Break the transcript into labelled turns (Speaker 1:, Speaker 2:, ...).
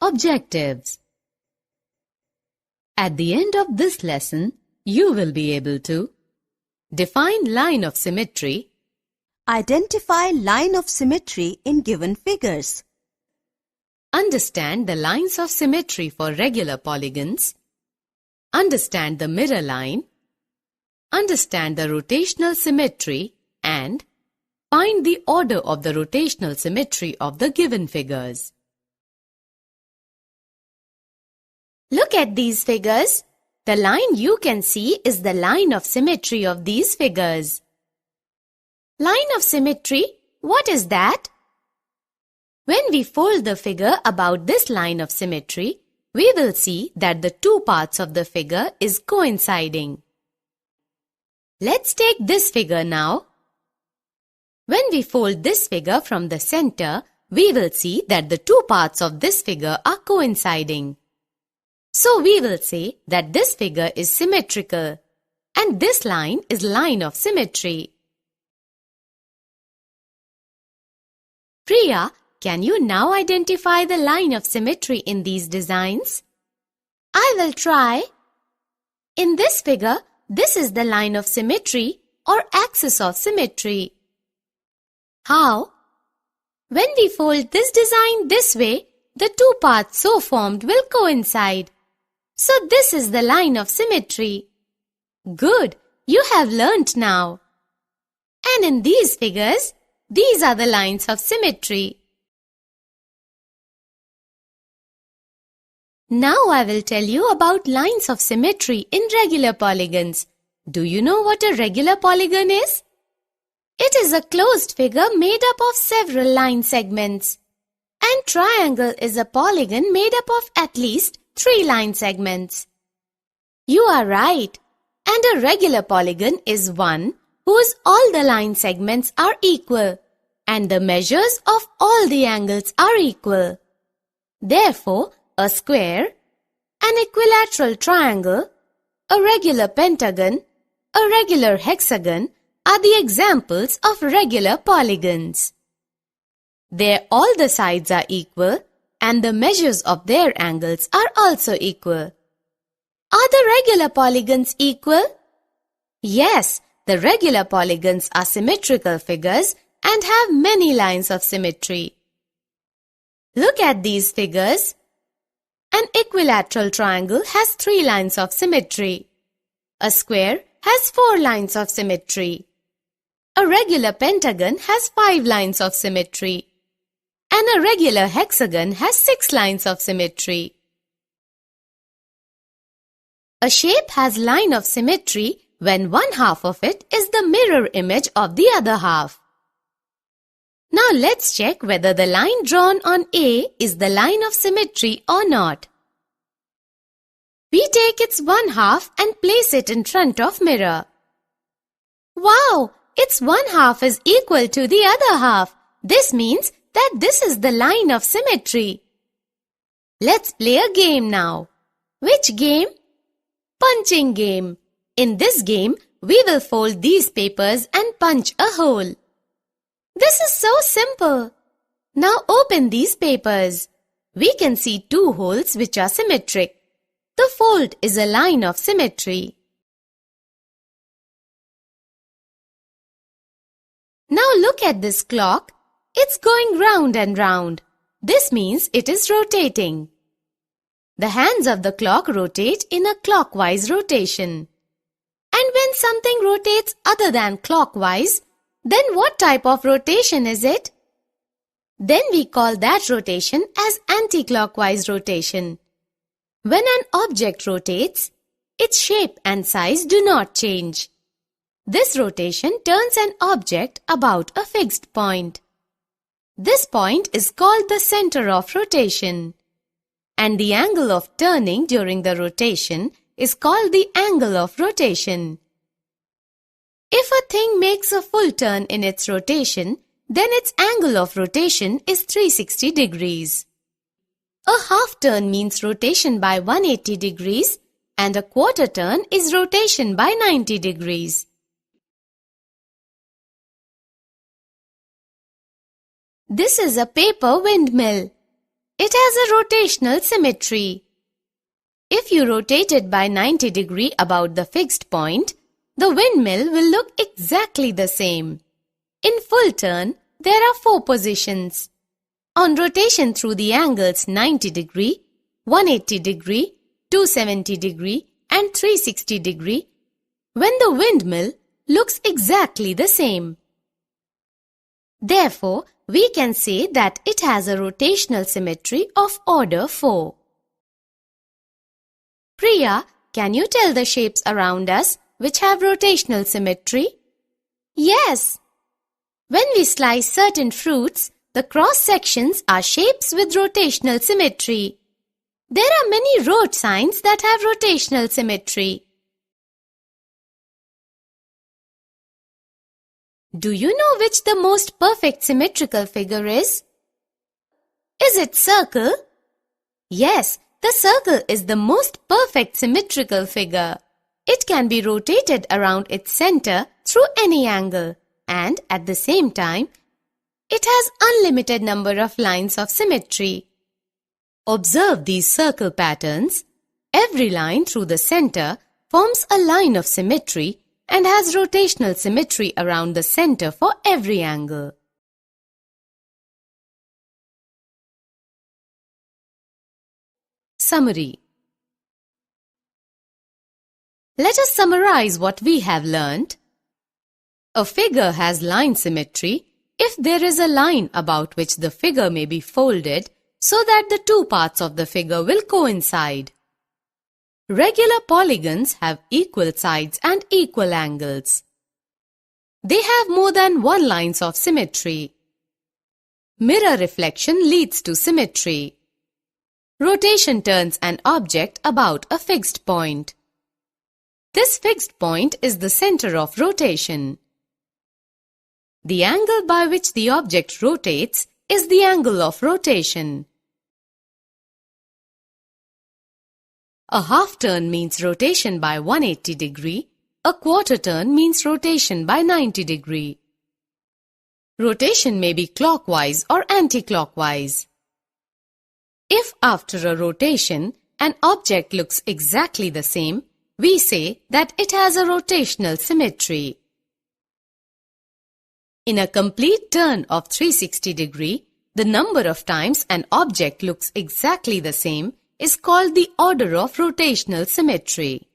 Speaker 1: Objectives. At the end of this lesson, you will be able to define line of symmetry,
Speaker 2: identify line of symmetry in given figures,
Speaker 1: understand the lines of symmetry for regular polygons, understand the mirror line, understand the rotational symmetry, and find the order of the rotational symmetry of the given figures.
Speaker 3: Look at these figures. The line you can see is the line of symmetry of these figures. Line of symmetry, what is that? When we fold the figure about this line of symmetry, we will see that the two parts of the figure is coinciding. Let's take this figure now. When we fold this figure from the center, we will see that the two parts of this figure are coinciding. So we will say that this figure is symmetrical and this line is line of symmetry. Priya, can you now identify the line of symmetry in these designs? I will try. In this figure, this is the line of symmetry or axis of symmetry. How? When we fold this design this way, the two parts so formed will coincide. So this is the line of symmetry. Good, you have learnt now. And in these figures, these are the lines of symmetry. Now I will tell you about lines of symmetry in regular polygons. Do you know what a regular polygon is? It is a closed figure made up of several line segments. And triangle is a polygon made up of at least 3 line segments. You are right. And a regular polygon is one whose all the line segments are equal and the measures of all the angles are equal. Therefore, a square, an equilateral triangle, a regular pentagon, a regular hexagon are the examples of regular polygons. There all the sides are equal and the measures of their angles are also equal. Are the regular polygons equal? Yes, the regular polygons are symmetrical figures and have many lines of symmetry. Look at these figures. An equilateral triangle has 3 lines of symmetry. A square has 4 lines of symmetry. A regular pentagon has 5 lines of symmetry. And a regular hexagon has 6 lines of symmetry. A shape has line of symmetry when one half of it is the mirror image of the other half. Now let's check whether the line drawn on A is the line of symmetry or not. We take its one half and place it in front of mirror. Wow! Its one half is equal to the other half. This means that this is the line of symmetry. Let's play a game now. Which game? Punching game. In this game, we will fold these papers and punch a hole. This is so simple. Now open these papers. We can see 2 holes which are symmetric. The fold is a line of symmetry. Now look at this clock. It's going round and round. This means it is rotating. The hands of the clock rotate in a clockwise rotation. And when something rotates other than clockwise, then what type of rotation is it? Then we call that rotation as anti-clockwise rotation. When an object rotates, its shape and size do not change. This rotation turns an object about a fixed point. This point is called the center of rotation. And the angle of turning during the rotation is called the angle of rotation. If a thing makes a full turn in its rotation, then its angle of rotation is 360 degrees. A half turn means rotation by 180 degrees and a quarter turn is rotation by 90 degrees. This is a paper windmill. it has a rotational symmetry. If you rotate it by 90 degrees about the fixed point, the windmill will look exactly the same. In full turn, there are 4 positions. On rotation through the angles 90 degree, 180 degree, 270 degree and 360 degree, when the windmill looks exactly the same. Therefore, we can say that it has a rotational symmetry of order 4. Priya, can you tell the shapes around us which have rotational symmetry? Yes. When we slice certain fruits, the cross sections are shapes with rotational symmetry. There are many road signs that have rotational symmetry. Do you know which the most perfect symmetrical figure is? Is it circle? Yes, the circle is the most perfect symmetrical figure. It can be rotated around its center through any angle, and at the same time, it has unlimited number of lines of symmetry. Observe these circle patterns. Every line through the center forms a line of symmetry and has rotational symmetry around the center for every angle. Summary. Let us summarize what we have learned. A figure has line symmetry if there is a line about which the figure may be folded so that the 2 parts of the figure will coincide. Regular polygons have equal sides and equal angles. They have more than 1 lines of symmetry. Mirror reflection leads to symmetry. Rotation turns an object about a fixed point. This fixed point is the center of rotation. The angle by which the object rotates is the angle of rotation. A half turn means rotation by 180 degree. A quarter turn means rotation by 90 degree. Rotation may be clockwise or anti-clockwise. If after a rotation, an object looks exactly the same, we say that it has a rotational symmetry. In a complete turn of 360 degree, the number of times an object looks exactly the same is called the order of rotational symmetry.